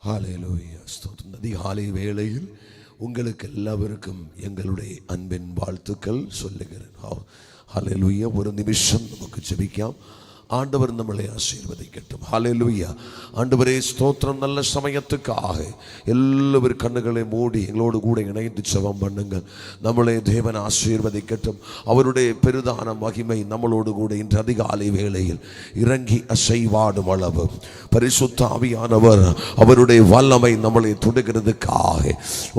ஹல்லேலூயா. ஸ்தோத்திரம். அதிகாலை வேளையில் உங்களுக்கு எல்லாருக்கும் எங்களுடைய அன்பின் வாழ்த்துக்கள் சொல்லுகிறேன். ஹல்லேலூயா. ஒரு நிமிஷம் நமக்கு ஜெபிക്കാം. ஆண்டவர் நம்மளை ஆசீர்வதிக்கட்டும். ஹல்லேலூயா. ஆண்டவரே ஸ்தோத்திரம். நல்ல சமயத்துக்காக எல்லாரும் கண்ணுகளை மூடி எங்களோடு கூட இணைந்து ஜெபம் பண்ணுங்கள். நம்மளை தேவன் ஆசீர்வதிக்கட்டும். அவருடைய பெரிதான மகிமை நம்மளோடு கூட இன்று அதிகாலை வேளையில் இறங்கி அசைவாடும் அளவு பரிசுத்த ஆவியானவர் அவருடைய வல்லமை நம்மளை தொடுகிறதுக்காக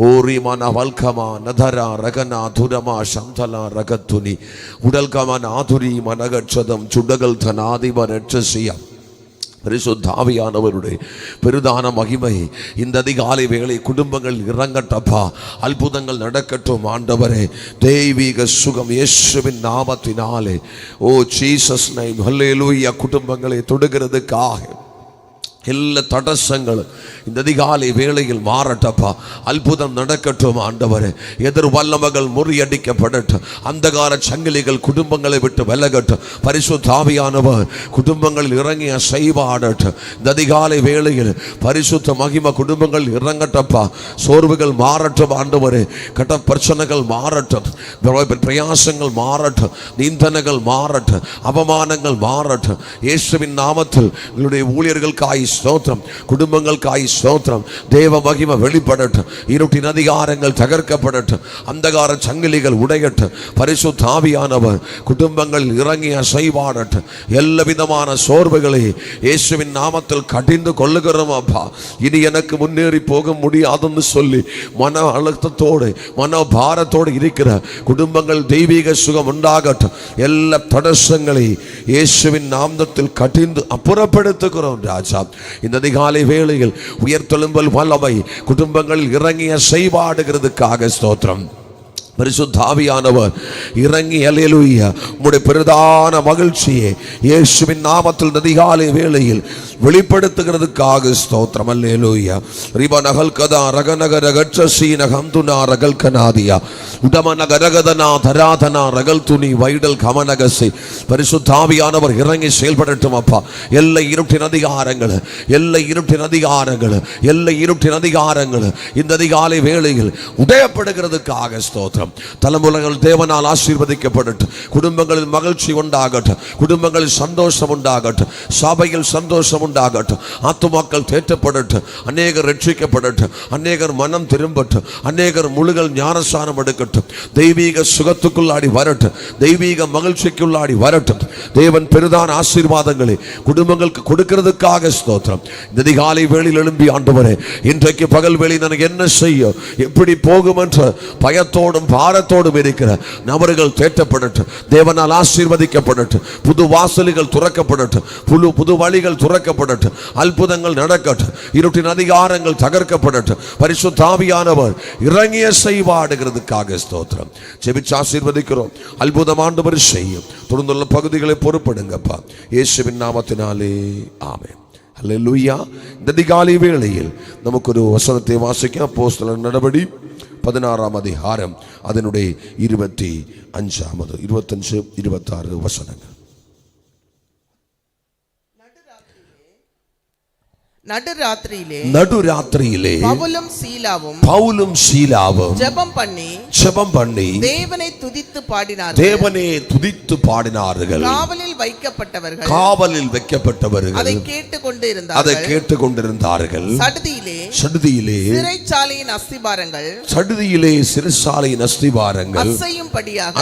ஓரிமான வல்கமா நதரா ரகனா துரமா சந்தலா ரகத்துனி உடல்கமன் ஆதுரி மனகட்சதம் சுடகல் தனா பரிசுத்த ஆவியானவருடைய பெரிதான மகிமை இந்த அதிகாலை வேளை குடும்பங்கள் இறங்கட்டப்பா. அற்புதங்கள் நடக்கட்டும் ஆண்டவரே. தெய்வீக சுகம் இயேசுவின் நாமத்தினாலே ஓ ஜீசஸ் நேம் ஹல்லேலூயா குடும்பங்களை தொடுகிறதுக்காக எல்லா தடசங்களும் இந்த அதிகாலை வேளையில் மாறட்டப்பா. அற்புதம் நடக்கட்டும் ஆண்டவரே. எதிர் வல்லமைகள் முறியடிக்கப்படட்டும். அந்தகார சங்கிலிகள் குடும்பங்களை விட்டு விலகட்டும். பரிசுத்த ஆவியானவர் குடும்பங்களில் இறங்கி அசைவாடட்டும். இந்த அதிகாலை வேளையில் பரிசுத்த மகிமை குடும்பங்கள் இறங்கட்டப்பா. சோர்வுகள் மாறட்டும் ஆண்டவரே. கட்ட பிரச்சனைகள் மாறட்டும். பிரயாசங்கள் மாறட்டும். நிந்தனைகள் மாறட்டும். அவமானங்கள் மாறட்டும். இயேசுவின் நாமத்தில் எங்களுடைய ஊழியர்களுக்காய் ஸ்தோத்திரம். குடும்பங்களுக்காய் ஸ்தோத்திரம். தேவ மகிமை வெளிப்படட்டும். இருட்டின் அதிகாரங்கள் தகர்க்கப்படட்டும். அந்தகார சங்கிலிகள் உடையட்டும். பரிசுத்த ஆவியானவர் குடும்பங்கள் இறங்கி அசைவாடட்டும். எல்லா விதமான சோர்வுகளை இயேசுவின் நாமத்தில் கடிந்து கொள்ளுகிறோம் அப்பா. இனி எனக்கு முன்னேறி போக முடியாதுன்னு சொல்லி மன அழுத்தத்தோடு மன பாரத்தோடு இருக்கிற குடும்பங்கள் தெய்வீக சுகம் உண்டாகட்டும். எல்லா தடசங்களை இயேசுவின் நாமத்தில் கடிந்து அப்புறப்படுத்துகிறோம் ராஜா. இந்த அதிகாலை வேளையில் உயர்த்தெழும்பல் வல்லமை குடும்பங்களில் இறங்கிய செய்வாடுகிறதுக்காக ஸ்தோத்திரம். பரிசுத்த ஆவியானவர் இறங்கி ஹல்லேலூயா உம்முடைய பிரதான மகிழ்ச்சியை இயேசுவின் நாமத்தில் அதிகாலை வேளையில் வெளிப்படுத்துகிறதுக்காக ஸ்தோத்திரம். ஹல்லேலூயா. ரிப நகல் கதா ரகநக ரகட்சசி நகம்துனா ரகல் கனாதியா உடம நகரகதனா தராதனா ரகல் துணி வைடல் கமனகசி. பரிசுத்த ஆவியானவர் இறங்கி செயல்படட்டும் அப்பா. எல்லை இருட்டின் அதிகாரங்கள் எல்லை இருட்டின் அதிகாரங்கள் எல்லை இருட்டின் அதிகாரங்கள் இந்த அதிகாலை வேளையில் உடையப்படுகிறதுக்காக ஸ்தோத்திரம். தலைமுறைகள் தேவனால் ஆசீர்வதிக்கப்படட்டும். குடும்பங்களில் மகிழ்ச்சி உண்டாகட்டும். குடும்பங்களில் சந்தோஷம் உண்டாகட்டும். சபையில் சந்தோஷம் உண்டாகட்டும். ஆத்துமாக்கள் தேற்றப்படட்டும். அநேகர் ரட்சிக்கப்படட்டும். அநேகர் மனம் திரும்பட்டும். அநேகர் முழுகள் ஞானஸ்நானம் எடுக்கட்டும். தெய்வீக சுகத்துக்குள்ளாடி வரட்டும். தெய்வீக மகிழ்ச்சிக்குள்ளாடி வரட்டும். தேவன் பெரிதான ஆசீர்வாதங்களை குடும்பங்களுக்கு கொடுக்கிறதுக்காக ஸ்தோத்திரம். இந்த அதிகாலை வேளையில் எழும்பி ஆண்டவரே இன்றைக்கு பகல் வேளை நான் என்ன செய்ய எப்படி போகும் என்ற பயத்தோடும் பாரத்தோடும் இருக்கிற நபர்கள் தேற்றப்படட்டும். தேவனால் ஆசீர்வதிக்கப்படட்டும். புது வாசல்கள் துறக்கப்படட்டும். புது வழிகள் துறக்கப்படட்டும். அற்புதங்கள் நடக்கட்டும். இருட்டின் அதிகாரங்கள் தகர்க்கப்படட்டும். பரிசுத்த ஆவியானவர் இறங்கிய செய்வாடுகிறதுக்காக ஸ்தோத்திரம். ஜெபிச்சு ஆசீர்வதிக்கிறோம். அற்புதம் ஆண்டவர் செய்யும். தொடர்ந்துள்ள பகுதிகளை பொறுப்படுங்கப்பா. இயேசுவின் நாமத்தினாலே ஆமென். ஹல்லேலூயா. இந்த அதிகாலை வேளையில் நமக்கு ஒரு வசனத்தை வாசிக்க அப்போஸ்தலர் நடபடி 16ஆம் அதிகாரம் அதனுடைய 25 26 வசனங்கள். நடுராத்திரியிலே பவுலும் சீலாவும் ஜெபம் பண்ணி தேவனை துதித்து பாடினார்கள். காவலில் வைக்கப்பட்டவர்கள் அதை கேட்டுக்கொண்டிருந்தார்கள். சடுதியிலே சிறைச்சாலையின் அஸ்திபாரங்கள்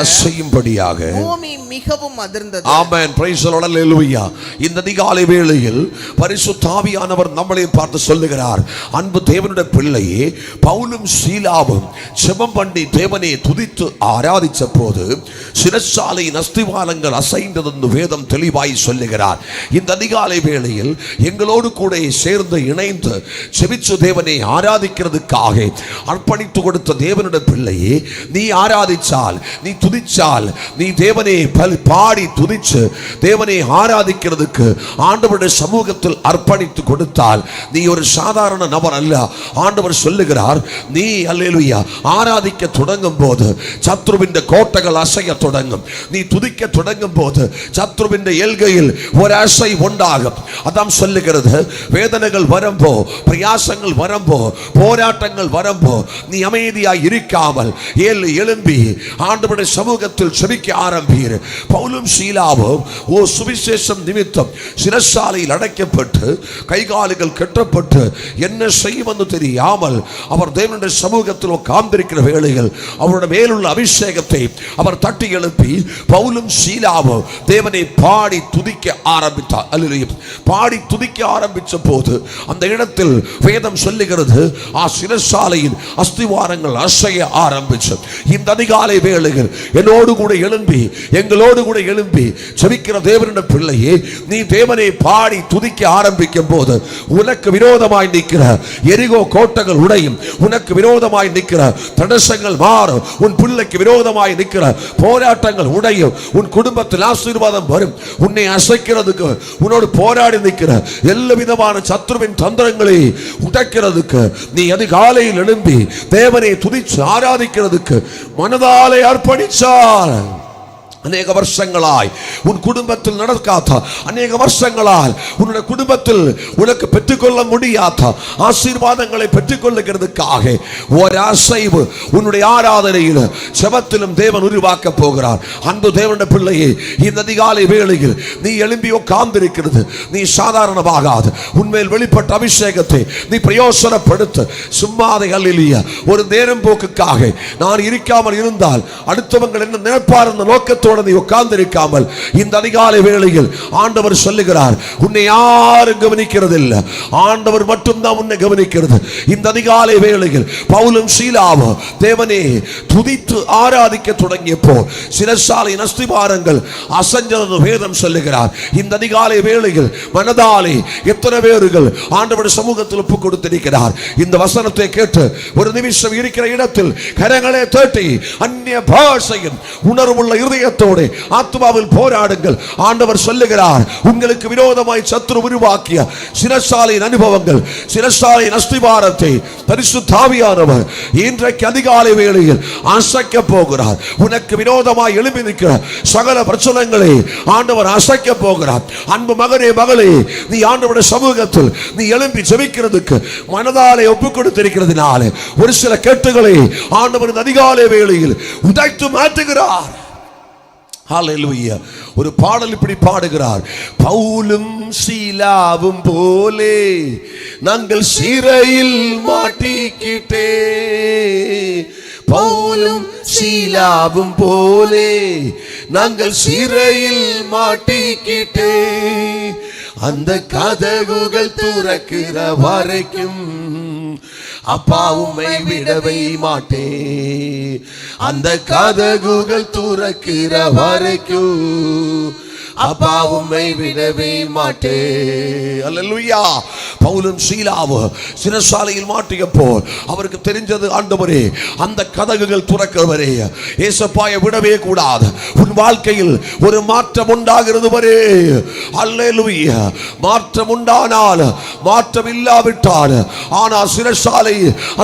அசையும்படியாக பூமி மிகவும் அதிர்ந்தது. Amen. Praise the lord. Hallelujah. இந்த அதிகாலை வேளையில் பரிசுத்த ஆவியானவர் நம்மளை பார்த்து சொல்லுகிறார், அன்பு தேவனுடைய பிள்ளையே, பவுலும் சீலாவும் ஜெபம் பண்ணி தேவனை துதித்து ஆராதிச்ச போது சிறைச்சாலையின் அஸ்திவாரங்கள் அசைந்தது என்று வேதம் தெளிவாய் சொல்லுகிறார். இந்த அதிகாலை வேளையில் எங்களோடு கூட சேர்ந்து இணைந்து ஜெபிச்சு தேவனை ஆராதிக்கிறதுக்காக அர்ப்பணித்து கொடுத்த தேவனுடைய பிள்ளையே, நீ ஆராதிச்சால், நீ துதிச்சால், நீ தேவனை பாடி துதிச்சு தேவனை ஆராதிக்கிறதுக்கு ஆண்டவருடைய சமூகத்தில் அர்ப்பணித்து கொடுத்த நீ ஒரு சாதாரண நபர் அல்ல. ஆண்டவர் சொல்லுகிறார், நீ அல்லேலூயா ஆராதிக்க தொடங்கும் போது சத்ருவின் கோட்டைகள் அசைய தொடங்கும். நீ துதிக்க தொடங்கும் போது சத்ரு சத்ருவின் எல்கையில் ஒரு அசை உண்டாகும். அதான் சொல்லுகிறது, வேதனைகள் வரம்போ, பிரயாசங்கள் வரம்போ, போராட்டங்கள் வரம்போ நீ அமைதியாய் இருக்காமல் எழும்பி ஆண்டவருடைய சமூகத்தில் செபிக்க ஆரம்பீர். பவுலும் சீலாவும் சுவிசேஷம் நிமித்தம் சிறைச்சாலையில் அடைக்கப்பட்டு கைகால்கள் கட்டப்பட்டு என்ன செய்வது தெரியாமல் அவர் தேவனுடைய சமூகத்தில் உட்கார்ந்திருக்கிற வேளையில் அவருடைய மேலுள்ள அபிஷேகத்தை அவர் தட்டி எழுப்பி பவுலும் சீலாவும் தேவனை பாடி துதிக்க ஆரம்பித்தார். அல்லேலூயா. பாடி துதிக்க ஆரம்பித்த போது அந்த இடத்தில் வேதம் சொல்லுகிறது, சிறைச்சாலையின் அஸ்திவாரங்கள் அசைய ஆரம்பிச்சு. இந்த அதிகாலை வேளையில் என்னோடு கூட எழும்பி எங்களோடு கூட எழும்பி செபிக்கிற தேவனுடைய பிள்ளையே, நீ தேவனை பாடி துதிக்க ஆரம்பிக்கும் போது உனக்கு விரோதமாய் நிற்கிற எரிகோ கோட்டைகள் உடையும், உனக்கு விரோதமாய் நிற்கிற தடசங்கள் மாறும், உன் பிள்ளைக்கு விரோதமாய் நிற்கிற போராட்டங்கள் உடையும், உன் குடும்பத்தில் ஆசீர்வாதம் வரும். உன்னை அசைக்கிறதுக்கு, உன்னோடு போராடி நிற்கிற எல்லா விதமான சத்துருவின் தந்திரங்களை உடைக்கிறதுக்கு நீ அதிகாலையில் எழும்பி தேவனை துதிச்சு ஆராதிக்கிறதுக்கு மனதாலே அர்ப்பணிச்சார். அநேக வருஷங்களாய் உன் குடும்பத்தில் நடக்காத, அநேக வருஷங்களால் உன்னுடைய குடும்பத்தில் உனக்கு பெற்றுக்கொள்ள முடியாத ஆசீர்வாதங்களை பெற்றுக்கொள்ளுகிறதுக்காக ஒரு அசைவு உன்னுடைய ஆராதனையில் செபத்திலும் தேவன் உருவாக்க போகிறார். அன்பு தேவனுடைய பிள்ளையே, இந்த அதிகாலை வேளையில் நீ எழும்பி உட்கார்ந்திருக்கிறது நீ சாதாரணமாகாது. உன்மேல் வெளிப்பட்ட அபிஷேகத்தை நீ பிரயோசனப்படுத்த சும்மாதை அல்லேலூயா. ஒரு நேரம் போக்குக்காக நான் இருக்காமல் இருந்தால் அடுத்தவங்க என்ன நினைப்பார் என்ற நோக்கத்தோடு நீ உட்கார்ந்திருக்காமல் இந்த அதிகாலை வேளையில் ஆண்டவர் சொல்லுகிறார், உன்னை யாரும் கவனிக்கிறது இல்லை, ஆண்டவர் மட்டும்தான் உன்னை கவனிக்கிறது. இந்த அதிகாலை வேளையில் பவுலும் சீலாவும் தேவனே துதித்து ஆராதிக்க தொடங்கியப்போ சிறைச்சாலையின் அஸ்திவாரங்கள் அசைந்தது வேதம் சொல்லுகிறார். இந்த அதிகாலை வேளையில் மனதாலே எத்தனை பேர்கள் ஆண்டவர் சமூகத்தில் ஒப்பு கொடுத்திருக்கிறார். இந்த வசனத்தை கேட்டு ஒரு நிமிஷம் இருக்கிற இடத்தில் கரங்களை தட்டி அந்நிய பாஷையின் உணர்வுள்ள இருதயத்தோடு ஆத்மாவில் போராடுங்கள். ஆண்டவர் சொல்லுகிறார், உங்களுக்கு விரோதமாய் சத்துரு உருவாக்கிய சிறைச்சாலையின் அனுபவங்கள், சிறைச்சாலையின் அஸ்திவாரத்தை பரிசுத்த ஆவியானவர் இன்றைக்கு அதிகாலை வேளையில் அசைக்க போகிறார். உனக்கு விரோதமாய் எழுப்பி நிற்கிற சகல பிரச்சனைகளை ஆண்டவர் அசைக்க போகிறார். அன்பு மகனே, மகளே, நீ ஆண்டவருடைய சமூகத்தில் நீ எழும்பி ஜெபிக்கிறதுக்கு மனதாலே ஒப்புக் கொடுத்திருக்கிறதுனால ஒரு சில கட்டுகளை ஆண்டவர் அதிகாலை வேளையில் உடைத்து மாற்றுகிறார். ஹல்லேலூயா. ஒரு பாடல் இப்படி பாடுகிறார், பவுலும் சீலாவும் போலே நாங்கள் சிறையில் மாட்டிக்கிட்டே, பவுலும் சீலாவும் போலே நாங்கள் சிறையில் மாட்டிக்கிட்டே, அந்த கதவுகள் துறக்கிற வரைக்கும் அப்பா உம்மை விடவே மாட்டேன், அந்த கதவுகள் துறக்கிற வரைக்கும் அப்பா உம்மை விடவே மாட்டேன். அல்லேலூயா. பவுலும் சீலாவும் சிறைச்சாலையில் மாட்டியப்போ அவருக்கு தெரிஞ்சது, ஆண்டவரே அந்த கதவுகள் துறக்கிறவரே, ஏசப்பாயை விடவே கூடாது, உன் வாழ்க்கையில் ஒரு மாற்றம் உண்டாகிறது வரே. அல்லேலூயா. மாற்றம் உண்டானால், மாற்றம் இல்லாவிட்டால், ஆனால் சிறைச்சாலை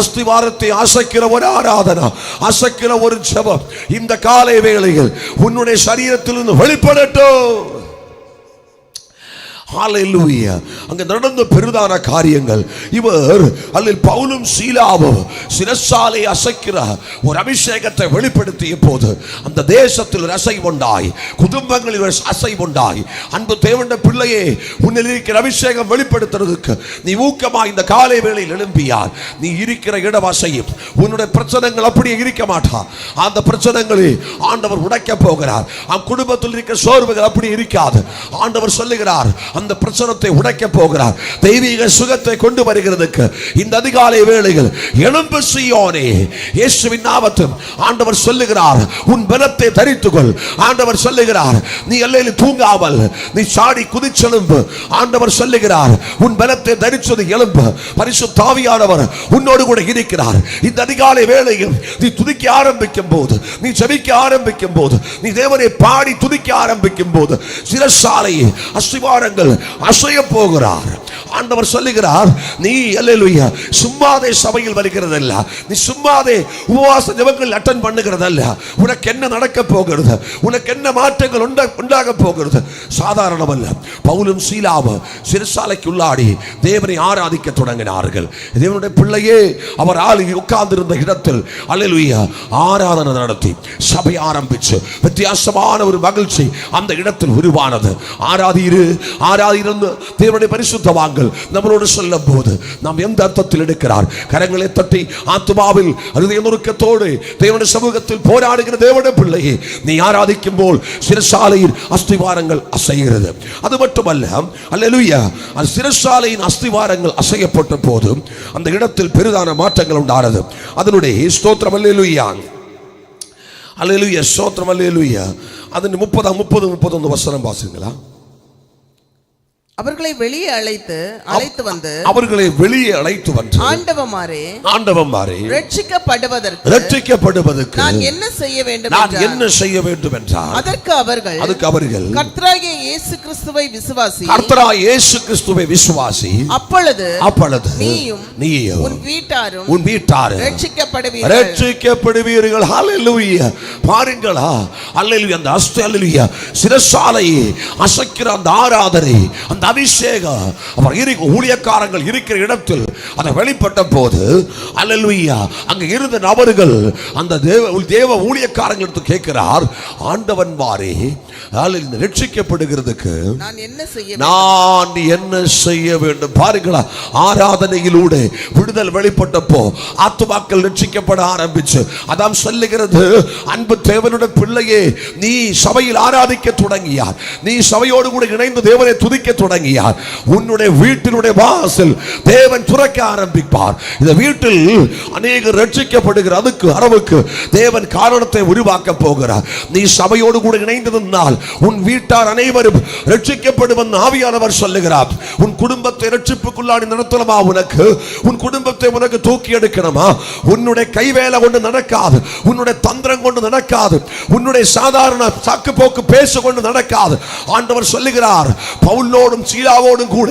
அஸ்திவாரத்தை அசைக்கிற ஒரு ஆராதனை, அசைக்கிற ஒரு ஜெபம் இந்த காலை வேளையில் உன்னுடைய சரீரத்திலிருந்து வெளிப்படட்டும். ஹல்லேலூயா. அங்க நடந்த பெரிதான காரியங்கள். இவர் அல்லது பவுலும் சீலாவும் சிறைச்சாலை அசைக்கிற ஒரு அபிஷேகத்தை வெளிப்படுத்திய போது அந்த தேசத்தில் அசைவுண்டாய், குடும்பங்களில் அசைவுண்டாய். அன்பு தேவனுடைய பிள்ளையே, உன்னில் இருக்கிற அபிஷேகம் வெளிப்படுத்துறதுக்கு நீ ஊக்கமாக இந்த காலை வேளையில் எழும்பியார். நீ இருக்கிற இடம் அசையும். உன்னுடைய பிரச்சனைகள் அப்படியே இருக்க மாட்டா. அந்த பிரச்சனைகளை ஆண்டவர் உடைக்க போகிறார். அந்த குடும்பத்தில் இருக்கிற சோர்வுகள் அப்படி இருக்காது. ஆண்டவர் சொல்லுகிறார், அந்த பிரச்சனத்தை உடைக்க போகிறார். தெய்வீக சுகத்தை கொண்டு வருகிறதுக்கு இந்த அதிகாலை வேளையில் எழும்பு சீயோனே, இயேசுவின் நாமத்தில் ஆண்டவர் சொல்லுகிறார், உன் பலத்தை தரித்துக்கொள். ஆண்டவர் சொல்லுகிறார், நீ எல்லையில் தூங்காமல் நீ சாடி குதிச்செழும்பு. ஆண்டவர் சொல்லுகிறார், உன் பலத்தை தரிச்சது எழும்பு. பரிசுத்த ஆவியானவர் உன்னோடு கூட இருக்கிறார். இந்த அதிகாலை வேளையில் நீ துதிக்க ஆரம்பிக்கும் போது, நீ ஜெபிக்க ஆரம்பிக்கும் போது, நீ தேவனை பாடி துதிக்க ஆரம்பிக்கும் போது சிறைச்சாலை அஸ்திவாரங்கள் அசைய போகிறார். ஆண்டவர் சொல்லுகிறார், நீ அல்லேலூயா சும்மாதே சபையில் வருகிறதல்ல, நீ சும்மாதே உபவாச ஜெபங்கள் அட்டெண்ட் பண்ணுகிறதல்ல. உனக்கு என்ன நடக்க போகிறது, உனக்கு என்ன மாற்றங்கள் உண்டாக போகிறது சாதாரணமல்ல. பவுலும் சீலாவும் சிறைச்சாலைக்கு உள்ளாடி தேவனை ஆராதிக்க தொடங்கினார்கள். தேவனுடைய பிள்ளையே அவர் உட்கார்ந்திருந்த இடத்தில் அல்லேலூயா ஆராதனை நடத்தி சபை ஆரம்பிச்சு வித்தியாசமான ஒரு மகிழ்ச்சி அந்த இடத்தில் உருவானது. ஆராதிருந்து தேவனுடைய பரிசுத்தவான்கள் நம்மளோடு சொல்லும் போது நாம் எந்த அர்த்தத்தில் எடுக்கிறார்? கரங்களை தட்டி ஆத்துமாவில் ஹிருதய நுறுக்கத்தோடு தேவனுடைய சமூகத்தில் போராடுகிற தேவனுடைய பிள்ளையே, நீ ஆராதிக்கும் போல் சிறைச்சாலையின் அஸ்திவாரங்கள் அசைகிறது. அது மட்டுமல்ல, அல்லேலூயா சிறைச்சாலையின் அஸ்திவாரங்கள் அசையப்பட்ட போது அந்த இடத்தில் பெரிதான மாற்றங்கள் உண்டானது. அதனுடைய ஸ்தோத்திரம் அல்லேலூயா, அல்லேலூயா ஸ்தோத்திரம் அல்லேலூயா. அது 30 வசனம் வாசிங்களா? அவர்களை வெளியே அழைத்து வந்து ஆண்டவமாரே ரட்சிக்கப்படுவதற்கு நான் என்ன செய்ய வேண்டும் என்றால் அதற்கு அவர்கள் கர்த்தராகிய இயேசு கிறிஸ்துவை விசுவாசி அப்பொழுது நீயும் உன் வீட்டாரும் ரட்சிக்கப்படுவீர்கள். ஹல்லேலூயா. பாருங்களா, அல்லேலூயா. அந்த அல்லேலூயா சிறைச்சாலையை அசைக்கிற அந்த ஆராதனை, அந்த அபிஷேகம் அவர் ஊழியக்காரங்கள் இருக்கிற இடத்தில் அதை வெளிப்பட்ட போது அல்லேலூயா அங்க இருந்த நபர்கள் அந்த தேவ ஊழியக்காரங்களுக்கு கேட்கிறார், ஆண்டவன் வாரே ரட்சிக்கப்படுகிறதுக்கு நான் என்ன செய்ய வேண்டும்? பாருங்களா, ஆராதனையிலூടെ விடுதல் வெளிப்பட்டப்போ ஆத்துமாக்கள் ரட்சிக்கப்பட ஆரம்பிச்சு. அதான் சொல்லுகிறது, அன்பு தேவனுடைய பிள்ளையே, நீ சபையில் ஆராதிக்க தொடங்கியார், நீ சபையோடு கூட இணைந்து தேவனை துதிக்க தொடங்கியார், உன்னுடைய வீட்டினுடைய வாசல் தேவன் துறக்க ஆரம்பிப்பார். இந்த வீட்டில் அநேகர் ரட்சிக்கப்படுகிற அதுக்கு அளவுக்கு தேவன் காரணத்தை உருவாக்க போகிறார். நீ சபையோடு கூட இணைந்திருந்தால் உன் வீட்டார் அனைவரும் ரட்சிக்கப்படும் என்று ஆவியானவர் சொல்லுகிறார். உன் குடும்பத்தை ரட்சிப்புக்குள்ளாடி நடத்தணுமா? உன் குடும்பத்தை உனக்கு தூக்கி எடுக்கணுமா? உன்னுடைய கைவேலை கொண்டு நடக்காது, உன்னுடைய தந்திரம் கொண்டு நடக்காது, உன்னுடைய சாதாரண சாக்கு போக்கு பேச கொண்டு நடக்காது. ஆண்டவர் சொல்லுகிறார், பவுலோடும் சீலாவோடும் கூட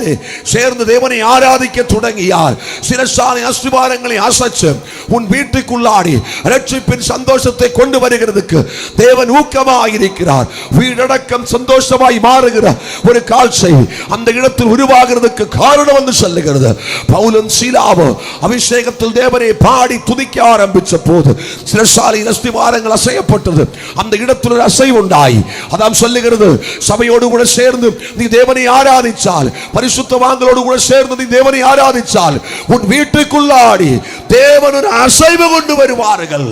சேர்ந்து தேவனை ஆராதிக்க தொடங்கியார். சிறைச்சாலை அஸ்திவாரங்களை அசைச்சு உன் வீட்டுக்குள்ளாடி ரட்சிப்பின் சந்தோஷத்தை கொண்டு வருகிறதுக்கு தேவன் ஊக்கமாக இருக்கிறார். வீடடக்கம் சந்தோஷமாய் மாறுகிற ஒரு காட்சி அந்த இடத்தில் உருவாகிறதுக்கு காரணம் என்று சொல்லுகிறது. பவுலும் சீலாவும் அபிஷேகத்தில் தேவனை பாடி துதிக்க ஆரம்பிச்ச போது சிறைச்சாலை அஸ்திவாரங்கள் அசையப்பட்டது. அந்த இடத்தில் ஒரு அசைவு உண்டாய். அதான் சொல்லுகிறது, சபையோடு கூட சேர்ந்து நீ தேவனை ஆராதிச்சால், பரிசுத்தவான்களோடு கூட சேர்ந்து நீ தேவனை ஆராதிச்சால், உன் வீட்டுக்குள்ளாடி தேவன் ஒரு அசைவு கொண்டு வருவார்கள்.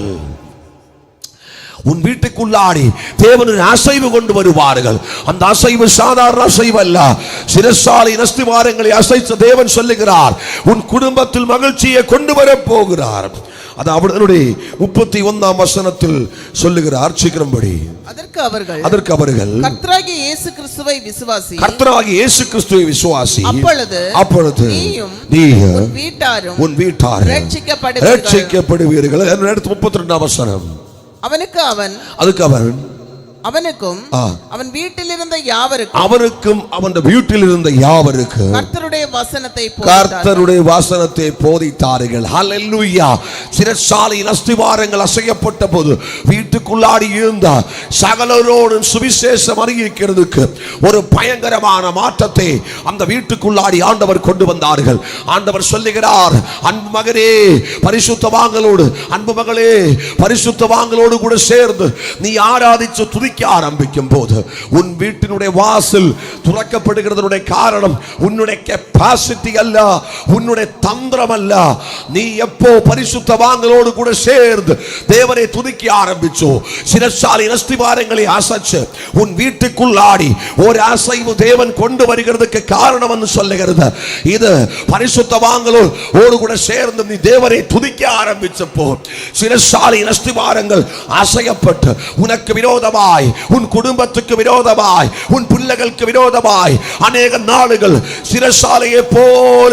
உன் வீட்டுக்குள்ளாடி தேவனின் அசைவு கொண்டு வருவார்கள். அந்த அசைவு சாதாரண அசைவு அல்ல. சிறைச்சாலை அஸ்திவாரங்களை அசைத்த தேவன் சொல்லுகிறார், உன் குடும்பத்தில் மகிழ்ச்சியை கொண்டு வர போகிறார். அது அவருடைய 31 வசனத்தில் சொல்லுகிறார். சீக்கிரம்படி அதற்கு அவர்கள் கர்த்தராகிய இயேசு கிறிஸ்துவை விசுவாசி அப்பொழுது நீயும் உன் வீட்டாரும் ரட்சிக்கப்படுவீர்கள். 32 வசனம். அவனுக்கும் அவன் வீட்டில் இருந்த யாவருக்கும் கர்த்தருடைய வசனத்தை போதித்தார்கள். ஹல்லேலூயா. சிறைச்சாலையின் அஸ்திவாரங்கள் அசையப்பட்ட போது வீட்டுக்குள்ளாடி இருந்த சகலரோடும் சுவிசேஷம் அறிவிக்கிறதுக்கு ஒரு பயங்கரமான மாற்றத்தை அந்த வீட்டுக்குள்ளாடி ஆண்டவர் கொண்டு வந்தார்கள். ஆண்டவர் சொல்லுகிறார், அன்பு மகனே பரிசுத்தவான்களோடு, அன்பு மகளே பரிசுத்தவான்களோடு கூட சேர்ந்து நீ ஆராதிச்சு துதி ஆரம்பிக்கும் போது உன் வீட்டினுடைய வாசல் துறக்கப்படுகிறதனுடைய காரணம் உன்னுடைய கெபாசிட்டி அல்ல, உன்னுடைய தந்திரம் அல்ல. நீ எப்போ பரிசுத்தவான்களோடு கூட சேர்ந்து தேவனை துதிக்க ஆரம்பிச்சோ, சிறைச்சாலை அஸ்திவாரங்களை அசைச்சு உன் வீட்டுக்குள்ளாடி ஒரு அசைவு தேவன் கொண்டு வருகிறதுக்கு காரணம் என்று சொல்லுகிறது. இது பரிசுத்தவான்களோடு கூட சேர்ந்து நீ தேவனை துதிக்க ஆரம்பிச்சப்போ சிறைச்சாலை அஸ்திவாரங்கள் அசையப்பட்டு உனக்கு விரோதமாய் விரோதமாய், உன் குடும்பத்துக்கு விரோதமாய், உன் பிள்ளைகளுக்கு விரோதமாய் அநேக நாடுகள் சிறைச்சாலையை போல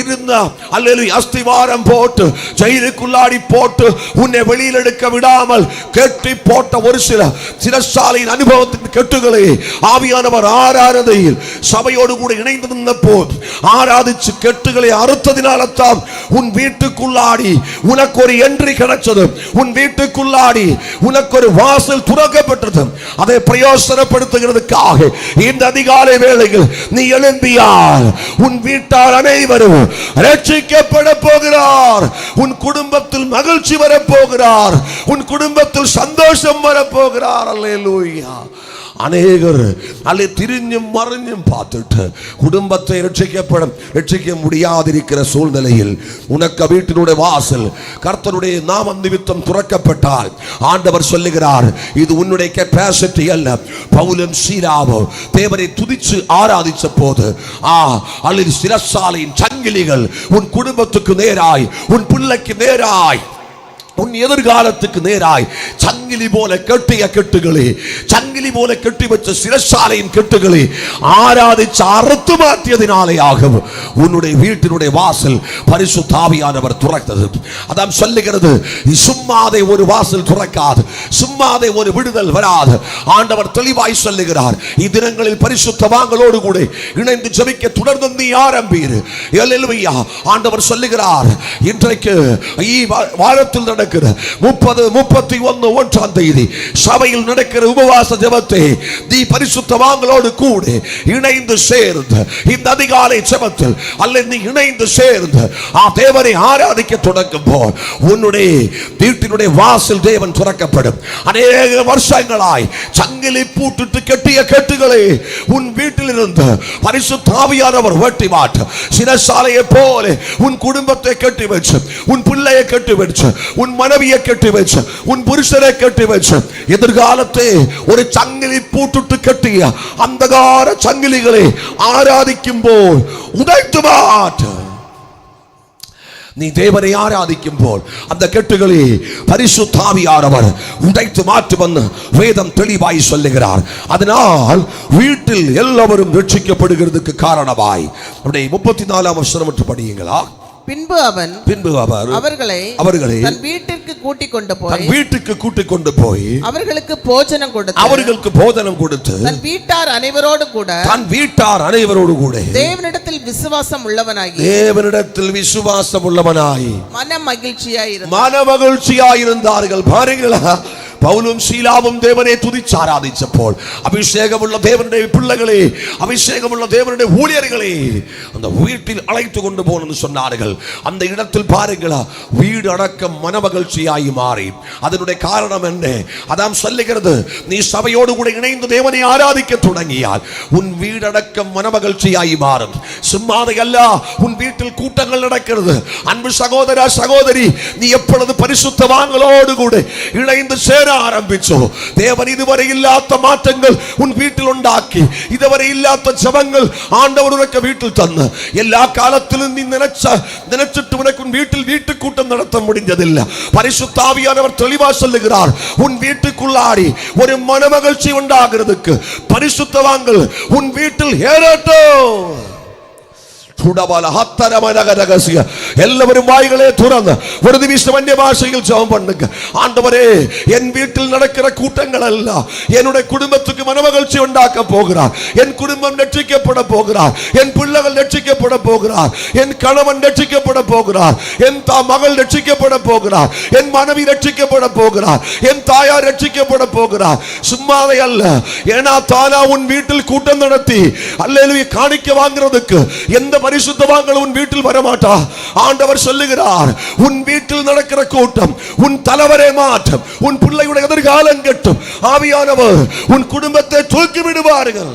இருந்த அல்லேலூயா அஸ்திவாரம் போட்டு ஜெயிலுக்குள்ளாடி போட்டு உன்னை வெளியில் எடுக்க விடாமல் கெட்டி போட்ட ஒரு சில சிறைச்சாலையின் அனுபவத்தின் கெட்டுகளை ஆவியானவர் ஆராதனையில் சபையோடு கூட இணைந்திருந்த போது ஆராதிச்சு கெட்டுகளை அறுத்ததினால்தான் உன் வீட்டுக்குள்ளாடி உனக்கு ஒரு என்ட்ரி கிடைச்சது, உன் வீட்டுக்குள்ளாடி உனக்கு ஒரு வாசல் துறக்கப்பட்டது. அதை பிரயோசனப்படுத்துகிறதுக்காக இந்த அதிகாலை வேளையில் நீ எழும்பியால் உன் வீட்டார் அனைவரும் ரட்சிக்கப்பட போகிறார். உன் குடும்பத்தில் மகிழ்ச்சி வரப்போகிறார், உன் குடும்பத்தில் சந்தோஷம் வரப்போகிறார். அல்லேலூயா. அநேகர் அல்ல திரிஞ்சும் மறைஞ்சும் பார்த்துட்டு குடும்பத்தை ரட்சிக்க முடியாதிருக்கிற சூழ்நிலையில் உனக்கு வீட்டினுடைய வாசல் கர்த்தருடைய நாமம் நிமித்தம் துறக்கப்பட்டால் ஆண்டவர் சொல்லுகிறார், இது உன்னுடைய கெப்பாசிட்டி அல்ல. பவுலும் சீலாவும் தேவனை துதிச்சு ஆராதிச்ச போது அல்லது சிறைச்சாலையின் சங்கிலிகள் உன் குடும்பத்துக்கு நேராய், உன் பிள்ளைக்கு நேராய், உன் எதிர்காலத்துக்கு நேராய் சங்கிலி போல கட்டிய கெட்டுகளே, சங்கிலி போல கட்டி வச்ச சிறைச்சாலையின் கெட்டுகளே ஆராதிச்சு அறுத்து மாற்றியதினாலே ஆகும் உன்னுடைய வீட்டினுடைய வாசல் பரிசுத்த ஆவியானவர் துறக்கிறது. அதான் சொல்லுகிறது, சும்மாதே ஒரு வாசல் துறக்காது, சும்மாதே ஒரு விடுதல் வராது. ஆண்டவர் தெளிவாய் சொல்லுகிறார், இத்தினங்களில் பரிசுத்தவான்களோடு கூட இணைந்து ஜெபிக்க தொடர்ந்து நீ ஆரம்பீரு. அல்லேலூயா. ஆண்டவர் சொல்லுகிறார், இன்றைக்கு வாரத்தில் நடக்கிற 30-31 தேதி சபையில் நடக்கிற உபவாச ஜெபத்தை நீ பரிசுத்தவான்களோடு கூட இணைந்து சேர்ந்து இந்த அதிகாலை ஜெபத்தில் அல்ல நீ இணைந்து சேர்ந்து தேவனை ஆராதிக்க தொடங்கும் போது உன்னுடைய வீட்டினுடைய வாசல் தேவன் துறக்கப்படும். அநேக வருஷங்களாய் சங்கிலி பூட்டுட்டு கெட்டிய கெட்டுகளை உன் வீட்டில் இருந்து பரிசுத்த ஆவியானவர் வெட்டி மாற்ற சிறைச்சாலையை போல உன் குடும்பத்தை கட்டி வச்சு, உன் பிள்ளையை கட்டி வச்சு, உன் மனைவியை கட்டி வச்சு, உன் புருஷரை கட்டி வச்சு, எதிர்காலத்தை ஒரு சங்கிலி பூட்டுட்டு கட்டிய அந்தகார சங்கிலிகளை ஆராதிக்கும் போல் உடைத்து மாற்று. நீ தேவனை ஆராதிக்கும் போல் அந்த கெட்டுகளை பரிசுத்த ஆவியானவர் உடைத்து மாற்றுவன்னு வேதம் தெளிவாய் சொல்லுகிறார். அதனால் வீட்டில் எல்லாவரும் ரட்சிக்கப்படுகிறதுக்கு காரணமாய் 34ஆம் வசனம் என்று படியுங்களா. பின்பு அவர் அவர்களை தன் வீட்டிற்கு கூட்டிக் கொண்டு போய் அவர்களுக்கு போஜனம் கொடுத்து தன் வீட்டார் அனைவரோடு கூட தேவனிடத்தில் விசுவாசம் உள்ளவனாய் மன மகிழ்ச்சியாய் இருந்தார்கள். பாருங்களா, பவுலும் சீலாவும் தேவனை துதிச்சு ஆராதிச்சപ്പോൾ அபிஷேகமுள்ள தேவனுடைய பிள்ளைகளே, அபிஷேகமுள்ள தேவனுடைய ஊழியர்களே அந்த வீட்டில் அழைத்து கொண்டு போகணும்னு சொன்னார்கள். அந்த இடத்தில் பாருங்களா, வீடு அடக்கம் மனமகிழ்ச்சியாய் மாறி. அதனுடைய காரணம் என்ன? அதான் சொல்லுகிறது, நீ சபையோடு கூட இணைந்து தேவனை ஆராதிக்க தொடங்கியால் உன் வீடடக்கம் மனமகிழ்ச்சியாய் மாறும். சும்மாதை அல்ல, உன் வீட்டில் கூட்டங்கள் நடக்கிறது. அன்பு சகோதரா சகோதரி, நீ எப்பொழுது பரிசுத்தவான்களோடு கூட இணைந்து சேர ஆரம்பிச்சோ, தேவன் இதுவரை இல்லாத மாற்றங்கள் உன் வீட்டில் உண்டாக்கி, இதுவரை இல்லாத ஜெபங்கள் ஆண்டவர் உனக்கு வீட்டில் தந்த எல்லா காலத்திலும் நீ நினைச்சிட்டு உனக்கு உன் வீட்டில் வீட்டு கூட்டம் நடத்த முடிந்ததில்லை. பரிசுத்த ஆவியானவர் தெளிவா சொல்லுகிறார், உன் வீட்டுக்குள்ளாடி ஒரு மனமகிழ்ச்சி உண்டாகிறதுக்கு பரிசுத்தவான்கள் உன் வீட்டில் ஏறட்டும். எல்லாரும் வாய்களே துறந்து ஒரு நிமிஷம் அந்நிய பாஷையில் ஜெபம் பண்ணுங்க. ஆண்டவரே, என் வீட்டில் நடக்கிற கூட்டங்கள் அல்ல என்னுடைய குடும்பத்துக்கு மனமகிழ்ச்சி உண்டாக்க போகிறார். என் குடும்பம் ரட்சிக்கப்பட போகிறார், என் பிள்ளைகள் ரட்சிக்கப்பட போகிறார், என் கணவன் ரட்சிக்கப்பட போகிறார், என் மகள் ரட்சிக்கப்பட போகிறார், என் மனைவி ரட்சிக்கப்பட போகிறார், என் தாயார் ரட்சிக்கப்பட போகிறார். சும்மாவே அல்ல, ஏன்னா தானா உன் வீட்டில் கூட்டம் நடத்தி அல்லேலூயா காணிக்க வாங்குறதுக்கு எந்த பரிசுத்தவான்கள் உன் வீட்டில் வரமாட்டா. ஆண்டவர் சொல்லுகிறார், உன் வீட்டில் நடக்கிற கூட்டம் உன் தலைவரே மாற்றம், உன் பிள்ளையுடைய எதிர்காலம் கெட்டும். ஆவியானவர் உன் குடும்பத்தை தூக்கி விடுவார்கள்.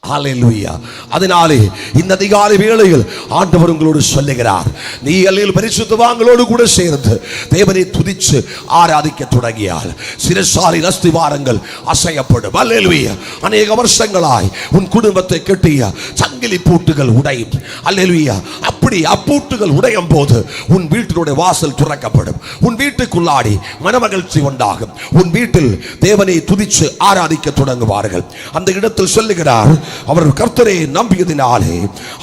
ஹல்லேலூயா. அதனாலே இந்த அதிகாலை வேளையில் ஆண்டவர் உங்களோடு சொல்லுகிறார், நீ அல்லேல் பரிசுத்தவான்களோடு கூட சேர்ந்து தேவனை துதிச்சு ஆராதிக்க தொடங்கியால் சிறைச்சாலை அஸ்திவாரங்கள் அசையப்படும். ஹல்லேலூயா. அநேக வருஷங்களாய் உன் குடும்பத்தை கட்டிய சங்கிலி பூட்டுகள் உடையும். ஹல்லேலூயா. அப்படி அப்பூட்டுகள் உடையும் போது உன் வீட்டினுடைய வாசல் துறக்கப்படும். உன் வீட்டுக்குள்ளாடி மனமகிழ்ச்சி உண்டாகும். உன் வீட்டில் தேவனை துதிச்சு ஆராதிக்க தொடங்குவார்கள். அந்த இடத்தில் சொல்லுகிறார், அவர் கர்த்தரை நம்பியதினாலே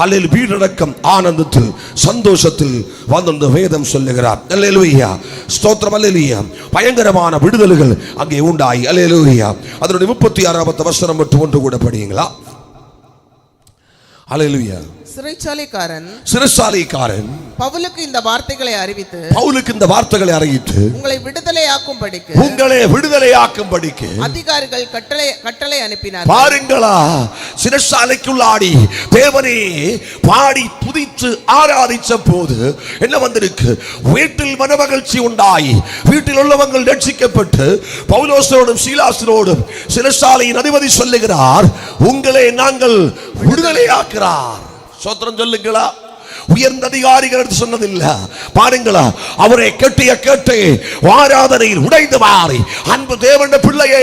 அல்லேலூயா வீடடக்கம் ஆனந்தத்தில் சந்தோஷத்தில் வந்து வேதம் சொல்லுகிறார். அல்லேலூயா ஸ்தோத்திரம். அல்லேலூயா பயங்கரமான விடுதலைகள் அங்கே உண்டாய். அல்லேலூயா அதனுடைய 36வது வசனம் மட்டும் ஒன்று கூட படியுங்களா? அல்லேலூயா. சிறைச்சாலைக்காரன் பவுலுக்கு இந்த வார்த்தைகளை அறிவித்து உங்களை விடுதலையாக்கும்படிக்கு அதிகாரிகள் கட்டளை அனுப்பினார். பாருங்களா, சிறைச்சாலைக்குள்ளாடி தேவனே பாடி துதித்து ஆராதிச்ச போது என்ன வந்திருக்கு? வீட்டில் மனமகிழ்ச்சி உண்டாய், வீட்டில் உள்ளவங்கள் ரட்சிக்கப்பட்டு பவுலோசோடும் சீலாசனோடும் சிறைச்சாலையின் அதிபதி சொல்லுகிறார், உங்களை நாங்கள் விடுதலையாக்குறார். சோத்திரம் சொல்லுங்களா? உயர்ந்த அதிகாரிகள் எடுத்து சொன்னதில்லை. பாருங்களா, அவரை கெட்டிய கேட்டு ஆராதனையில் உடைந்து மாறி அன்பு தேவனுடைய பிள்ளையே,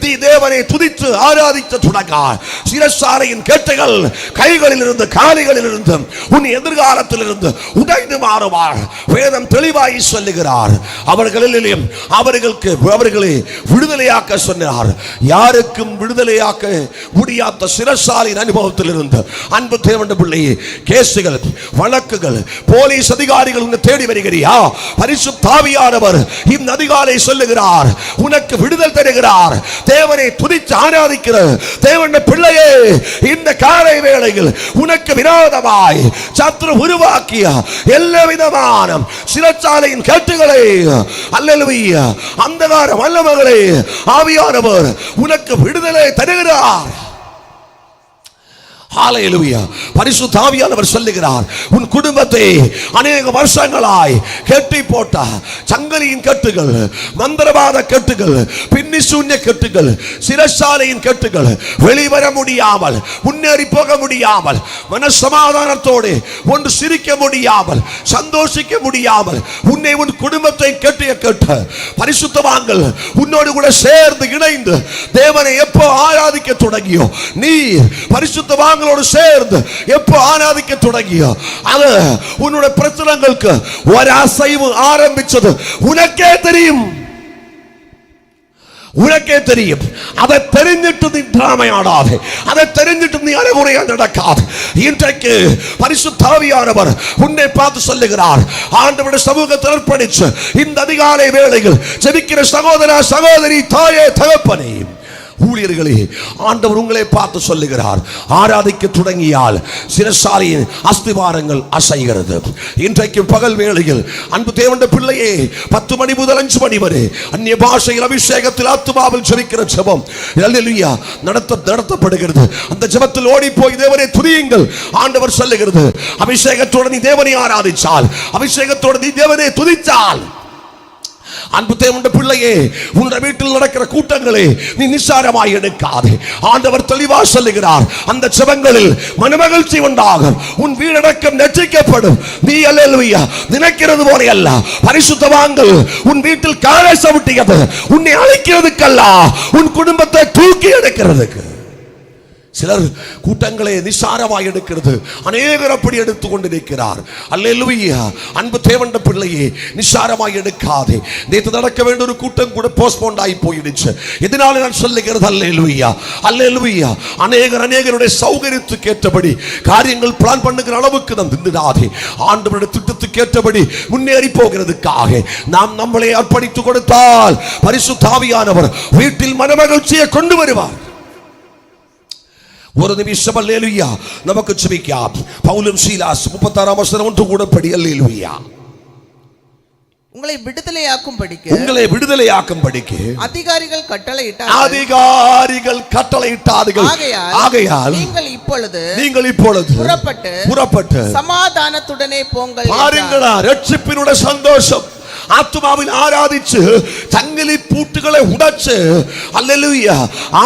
நீ தேவனை துதித்து ஆராதித்து தொடங்கார். சிறைச்சாலையின் கேட்டுகள் கைகளில் இருந்து காலிகளில் இருந்து உன் எதிர்காலத்தில் இருந்து உடைந்து மாறுவார். வேதம் தெளிவாய் சொல்லுகிறார். அவர்களை விடுதலையாக்க சொன்னார். யாருக்கும் விடுதலையாக்க முடியாத சிறைச்சாலையின் அனுபவத்தில் இருந்து அன்பு தேவனுடைய பிள்ளையே, கேசுகள் வழக்குகள் போலீஸ் அதிகாரிகள் உன்னை தேடி வருகிறியா? பரிசுத்த ஆவியானவர் இந்த அதிகாலை சொல்லுகிறார், உனக்கு விடுதலை தருகிறார். தேவனை துதித்து ஆராதிக்கிற தேவனுடைய பிள்ளையே, இந்த காலை வேளையில் உனக்கு விரோதமாய் சத்துரு உருவாக்கிய எல்லா விதமான சிறைச்சாலையின் கேட்டுகளை அல்லேலூயா அந்தகார வல்லமைகளை ஆவியானவர் உனக்கு விடுதலை தருகிறார். ஹல்லேலூயா. பரிசுத்த ஆவியானவர் சொல்லுகிறார், உன் குடும்பத்தை அநேக வருஷங்களாய் கெட்டி போட்ட சங்கிலியின் கட்டுகள், மந்திரவாத கட்டுகள், பின்னி சூன்ய கட்டுகள், சிறைச்சாலையின் கட்டுகள், வெளிவர முடியாமல் முன்னேறி போக முடியாமல் மனசமாதானத்தோடு ஒன்று சிரிக்க முடியாமல் சந்தோஷிக்க முடியாமல் உன்னை உன் குடும்பத்தை கட்டிய கட்டு பரிசுத்தவான்கள் உன்னோடு கூட சேர்ந்து இணைந்து தேவனை எப்போ ஆராதிக்க தொடங்கியோ, நீ பரிசுத்தவான்கள் சேர்ந்து எப்போ ஆராதிக்க தொடங்கியோ, அது உன்னுடைய பிரச்சனைகளுக்கு ஒரு அசைவு ஆரம்பிச்சது உனக்கே தெரியும். அதை தெரிஞ்சிட்டு நீ டிராமை ஆடாது, அதை தெரிஞ்சிட்டு நீ அரைகுறையா நடக்காது. இன்றைக்கு பரிசுத்த ஆவியானவர் உன்னை பார்த்து சொல்லுகிறார், ஆண்டவருடைய சமூகத்தில் அர்ப்பணிச்சு இந்த அதிகாலை வேளையில் ஜெபிக்கிற சகோதர சகோதரி, தாயே தகப்பனே, ஊழியர்களே, ஆண்டவர் உங்களை பார்த்து சொல்லுகிறார், ஆராதிக்க தொடங்கியால் சிறைச்சாலையின் அஸ்திவாரங்கள் அசைகிறது. இன்றைக்கு பகல் வேளையில் அன்பு தேவனுடைய பிள்ளையே, 10 மணி முதல் 5 மணி வரை அந்நிய பாஷையில் அபிஷேகத்தில் ஆத்துமாவில் ஜெபிக்கிற ஜெபம் அல்லேலூயா நடத்தப்படுகிறது. அந்த ஜெபத்தில் ஓடி போய் தேவனை துதியுங்கள். ஆண்டவர் சொல்லுகிறது, அபிஷேகத்தோடு நீ தேவனை ஆராதிச்சால், அபிஷேகத்தோடு நீ தேவனை துதித்தால், அன்பு தேவனுடைய பிள்ளையே, உன்னுடைய வீட்டில் நடக்கிற கூட்டங்களை நீ நிசாரமாய் எடுக்காதே. ஆண்டவர் தெளிவா சொல்லுகிறார், அந்த ஜெபங்களில் மனமகிழ்ச்சி உண்டாகும், உன் வீடடக்கம் ரட்சிக்கப்படும். நீ அல்லேலூயா நினைக்கிறது போல அல்ல. பரிசுத்தவான்கள் உன் வீட்டில் காலை சவுட்டியது உன்னை அழைக்கிறதுக்கல்ல, உன் குடும்பத்தை தூக்கி எடுக்கிறதுக்கு. சிலர் கூட்டங்களை நிசாரமாய் எடுக்கிறது, அநேகர் அப்படி எடுத்துக் கொண்டிருக்கிறார். அல்லேலூயா அன்பு தேவனுடைய பிள்ளையே, நிசாரமாய் எடுக்காதே. நேற்று நடக்க வேண்டிய ஒரு கூட்டம் கூட போஸ்ட்போன் ஆகி போயிடுச்சு. இதனால நான் சொல்லுகிறது அல்லேலூயா, அல்லேலூயா அநேகருடைய சௌகரியத்துக்கு ஏற்றபடி காரியங்கள் பிளான் பண்ணுகிற அளவுக்கு நாம் திண்டாதே. ஆண்டவருடைய திட்டத்துக்கு ஏற்றபடி முன்னேறி போகிறதுக்காக நாம் நம்மளை அர்ப்பணித்துக் கொடுத்தால் பரிசுத்த ஆவியானவர் வீட்டில் மனமகிழ்ச்சியை கொண்டு வருவார். ஒரு நிமிஷம் அல்லேலூயா நமக்கு ஜெபிக்கலாம். பவுலும் சீலாஸ் 36ஆம் வசனம் ஒன்று கூட படி. அல்லேலூயா. உங்களை விடுதலையாக்கும்படிக்கு அதிகாரிகள் கட்டளையிட்டார்கள். ஆகையால் நீங்கள் இப்பொழுது புறப்பட்டு சமாதானத்துடனே போங்கள். பாருங்களா, ரட்சிப்பினுடைய சந்தோஷம். ஆத்துமாவில் ஆராதிச்சு சங்கிலி பூட்டுகளை உடைச்சு அல்லேலூயா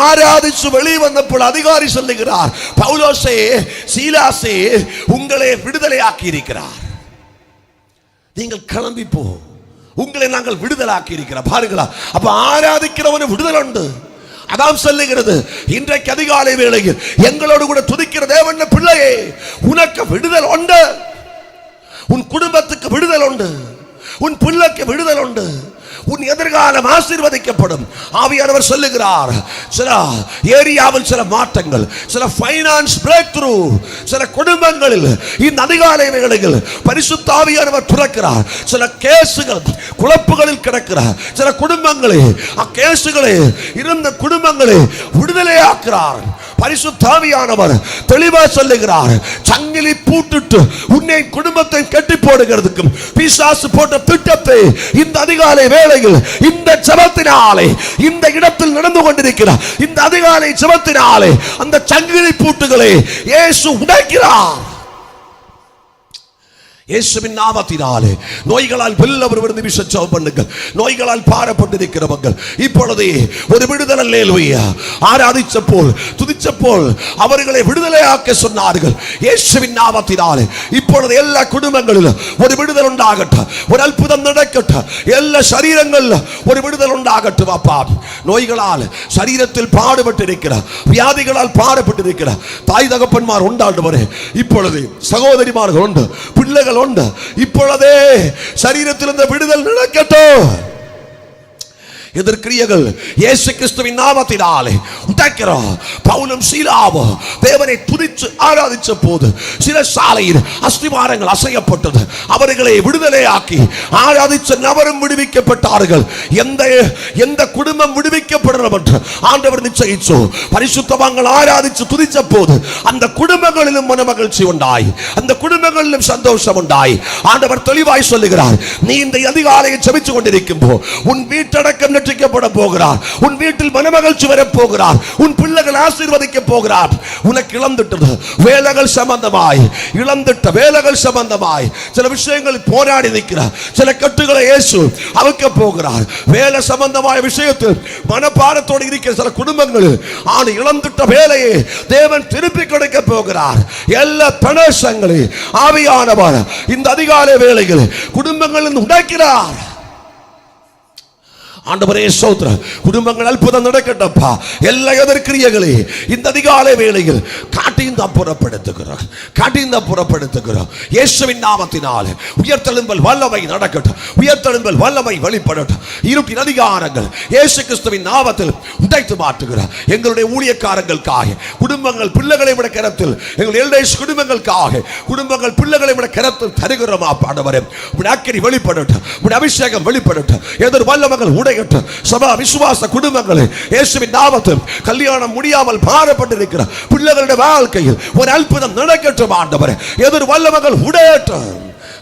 ஆராதிச்சு வெளியே வந்தപ്പോൾ அதிகாரி சொல்லுகிறார், பவுலோசே சீலாசே உங்களை விடுதலையாக்கி இருக்கிறார், நீங்கள் கிளம்பி போ, உங்களை நாங்கள் விடுதலாக்கி இருக்கிறோம். பாருங்களா, அப்ப ஆராதிக்கிறவனு விடுதலை உண்டு. அதான் சொல்லுகிறது, இன்றைக்கு அதிகாலை வேளையில் எங்களோடு கூட துதிக்கிற தேவனுடைய பிள்ளையே, உனக்கு விடுதலை உண்டு. உன் குடும்பத்துக்கு விடுதல் உண்டு, உன் பிள்ளைக்கு விடுதல் உண்டு, உன் எதிர்காலம் ஆசீர்வதிக்கப்படும். ஆவியானவர் சொல்லுகிறார், சில ஏரியாவில் சில மாற்றங்கள், சில ஃபைனான்ஸ் பிரேக் த்ரூ, சில குடும்பங்களில் இந்த அதிகாலை வேளையில் பரிசுத்த ஆவியானவர் துறக்கிறார். சில கேசுகள் குழப்புகளில் கிடக்கிறார். சில குடும்பங்களை, அக்கேசுகளை இருந்த குடும்பங்களை விடுதலையாக்குறார். பரிசுத்த ஆவியானவர் தெளிவா சொல்லுகிறார், சங்கிலி பூட்டுட்டு உன்னை குடும்பத்தை கட்டி போடுகிறதுக்கும் பிசாசு போட்ட திட்டத்தை இந்த அதிகாலை வேளையில் இந்த ஜெபத்தினாலே, இந்த இடத்தில் நடந்து கொண்டிருக்கிறார் இந்த அதிகாலை ஜெபத்தினாலே அந்த சங்கிலி பூட்டுகளை இயேசு உடைக்கிறார். இயேசுவின் நாமத்தினாலே நோய்களால் வெல்லவர் நிமிஷம் ஜெபம் பண்ணுங்கள். நோய்களால் பாரப்பட்டிருக்கிறவர்கள் இப்பொழுதே ஒரு விடுதலை அல்லேலூயா ஆராதிச்ச போல் துதிச்ச போல் அவர்களை விடுதலையாக்க சொன்னார்கள். இயேசுவின் நாமத்தினாலே இப்பொழுது எல்லா குடும்பங்களிலும் ஒரு விடுதலை உண்டாகட்டும், ஒரு அற்புதம் நடக்கட்டும். எல்லா சரீரங்களில் ஒரு விடுதலை உண்டாகட்டும். அப்பா, நோய்களால் சரீரத்தில் பாடுபட்டிருக்கிற, வியாதிகளால் பாடுபட்டிருக்கிற தாய் தகப்பன்மார் உண்டாண்டவரே, இப்பொழுது சகோதரிமார்கள் உண்டு, பிள்ளைகள் உண்டு, இப்பொழுதே சரீரத்தில் இந்த விடுதல் நடக்கட்டும். எதிர்க்கிரியைகள் இயேசு கிறிஸ்துவின் நாமத்தினாலே உடைக்கிறோம். பவுலும் சீலாவும் தேவனை துதித்து ஆராதிச்ச போது சில சாலையில் அஸ்திவாரங்கள் அசையப்பட்டது. அவர்களை விடுதலையாக்கி ஆராதிச்ச நபரும் விடுவிக்கப்பட்டார்கள். எந்த குடும்பம் விடுவிக்கப்படணும் என்று ஆண்டவர் நிச்சயிச்சோ, பரிசுத்தவான்கள் ஆராதிச்சு துதிச்ச போது அந்த குடும்பங்களிலும் மன மகிழ்ச்சி உண்டாய், அந்த குடும்பங்களிலும் சந்தோஷம் உண்டாய். ஆண்டவர் தெளிவாய் சொல்லுகிறார், நீ இந்த அதிகாலையை ஜெபிச்சு கொண்டிருக்கும் போது உன் வீட்டடக்கம் ரட்சிக்கப்பட போகிறார், உன் வீட்டில் மனமகிழ்ச்சி வர போகிறார், உன் பிள்ளைகள் ஆசீர்வதிக்க போகிறார். உனக்கு இழந்துட்டது வேலைகள் சம்பந்தமாய், இழந்துட்ட வேலைகள் சம்பந்தமாய் சில விஷயங்கள் போராடி நிற்கிறார். சில கட்டுகளை இயேசு அவிக்க போகிறார். வேலை சம்பந்தമായ விஷயத்தில் மனப்பாரத்தோடு இருக்கிற சில குடும்பங்கள் ஆண்டு இழந்துட்ட வேலையை தேவன் திருப்பி கொடுக்க போகிறார். எல்லா தடசங்களை ஆவியானவர் இந்த அதிகாலை வேளையில் குடும்பங்களில் உடைக்கிறார். ஆண்டவரே ஸ்தோத்திரம். குடும்பங்கள் அற்புதம் நடக்கட்டப்பா. எல்லா எதிர்க்கிரியைகளை இந்த அதிகாலை வேளையில் காட்டிந்து புறப்படுத்துகிறோம், காட்டிந்து புறப்படுத்துகிறோம். இயேசுவின் நாமத்தினாலே உயர்த்தெழும்பல் வல்லமை நடக்கட்டும், உயர்த்தெழும்பல் வல்லமை வெளிப்படட்டும். இருட்டின் அதிகாரங்கள் இயேசு கிறிஸ்துவின் நாமத்தில் உடைத்து மாற்றுகிறார். எங்களுடைய ஊழியக்காரங்களுக்காக, குடும்பங்கள் பிள்ளைகளை விட கரத்தில், எங்கள் எல்டேஸ் குடும்பங்களுக்காக, குடும்பங்கள் பிள்ளைகளை விட கரத்தில் தருகிறோம். ஆண்டவரே, உம்முடைய அக்கினி வெளிப்படட்டும், உம்முடைய அபிஷேகம் வெளிப்படட்டும். எதிர் வல்லமைகள் உடையட்டும். சபா விசுவாச குடும்பங்களை இயேசுவின் நாமத்தில் கல்யாணம் முடியாமல் பாரப்பட்டிருக்கிற பிள்ளைகளுடைய வாழ்க்கையில் ஒரு அற்புதம் நடக்கட்டும். ஆண்டவரே, எதிர் வல்லமைகள் உடையட்டும்.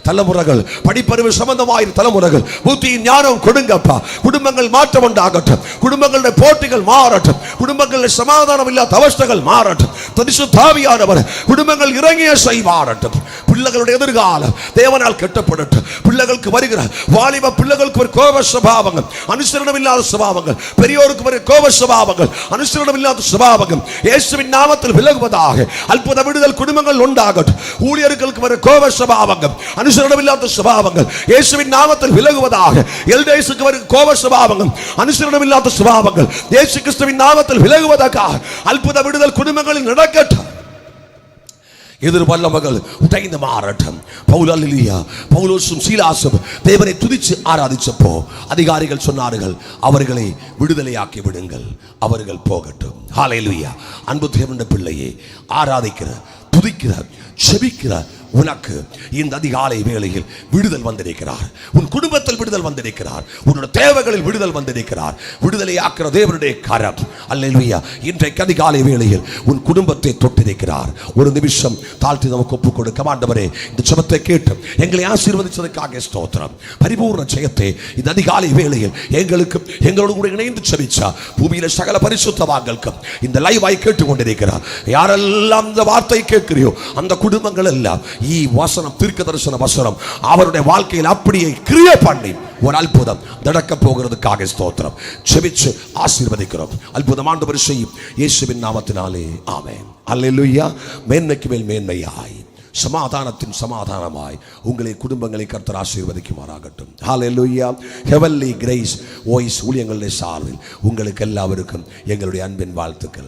தலைமுறைகள் படிப்பறிவு சம்பந்தமாயிரு தலைமுறைகள் புத்தியின் ஞானம் கொடுங்கப்பா. குடும்பங்கள் மாற்றம் உண்டாகட்டும், குடும்பங்களுடைய போட்டிகள் மாறட்டும், குடும்பங்களில் சமாதானம் இல்லாத அவஸ்தைகள் மாறட்டும். பரிசுத்த ஆவியானவர் குடும்பங்கள் இறங்கிய செய்வாரட்டும். பிள்ளைகளுடைய எதிர்காலம் தேவனால் கட்டப்படட்டும். பிள்ளைகளுக்கு வருகிற வாலிப பிள்ளைகளுக்கு ஒரு கோப சுபாவங்கள், அனுசரணம் இல்லாத சுபாவங்கள், பெரியோருக்கு வரும் கோப சுபாவங்கள், அனுசரணம் இல்லாத சுபாவங்கள் இயேசுவின் நாமத்தில் விலகுவதாக. அற்புத விடுதல் குடும்பங்கள் உண்டாகட்டும். ஊழியர்களுக்கு வரும் கோப சுபாவங்கள், அனுசரணமில்லாத சுபாவங்கள் இயேசுவின் நாமத்தில் விலகுவதாக. எல்டேசுக்கு வரும் கோப சுபாவங்கள், அனுசரணமில்லாத சுபாவங்கள் இயேசு கிறிஸ்துவின் நாமத்தில் விலகுவதாக. அற்புத விடுதல் குடும்பங்களில் நடக்கட்டும். எதிர் வல்லமைகள் உடைந்து மாறட்டும். பவுலோசும் சீலாசும் தேவனை துதிச்சு ஆராதிச்சப்போ அதிகாரிகள் சொன்னார்கள், அவர்களை விடுதலையாக்கி விடுங்கள், அவர்கள் போகட்டும். ஹல்லேலூயா. அன்பு தேவனுடைய பிள்ளையே, ஆராதிக்கிற, துதிக்கிற, செபிக்கிற உனக்கு இந்த அதிகாலை வேளையில் விடுதல் வந்திருக்கிறார். உன் குடும்பத்தில் விடுதல் வந்திருக்கிறார். உன்னுடைய தேவைகளில் விடுதல் வந்திருக்கிறார். விடுதலையாக்குற தேவனுடைய கரம். அல்லேலூயா. இன்றைக்கு அதிகாலை வேளையில் உன் குடும்பத்தை தொட்டிருக்கிறார். ஒரு நிமிஷம் தாழ்த்தி நமக்கு ஒப்புக் கொடுக்க. ஆண்டவரே, இந்த ஜெபத்தை கேட்டு எங்களை ஆசீர்வதிச்சதற்காக ஸ்தோத்திரம். பரிபூர்ண ஜெயத்தை இந்த அதிகாலை வேளையில் எங்களுக்கு எங்களோடு கூட இணைந்து செபிச்சா பூமியில சகல பரிசுத்தவான்களுக்கும் இந்த லைவாய் கேட்டுக் கொண்டிருக்கிறார். யாரெல்லாம் இந்த வார்த்தை கேட்கிறியோ அந்த குடும்பங்கள் எல்லாம் வசனம், தீர்க்க தரிசன வசனம் அவருடைய வாழ்க்கையில் அப்படியே கிரியை பண்ணி ஒரு அற்புதம் நடக்க போகிறதுக்காக ஸ்தோத்திரம். செபிச்சு ஆசீர்வதிக்கிறோம். அற்புதம் ஆண்டவர் செய்யும் இயேசுவின் நாமத்தினாலே ஆமென். அல்லேலூயா. மேன்மைக்கு மேல் மேன்மையாய், சமாதானத்தின் சமாதானமாய் உங்களை குடும்பங்களை கர்த்தர் ஆசீர்வதிக்குமாறாகட்டும். ஹல்லேலூயா. ஹெவன்லி கிரேஸ் வாய்ஸ் ஊழியங்களுடைய சார்பில் உங்களுக்கு எல்லாருக்கும் எங்களுடைய அன்பின் வாழ்த்துக்கள்.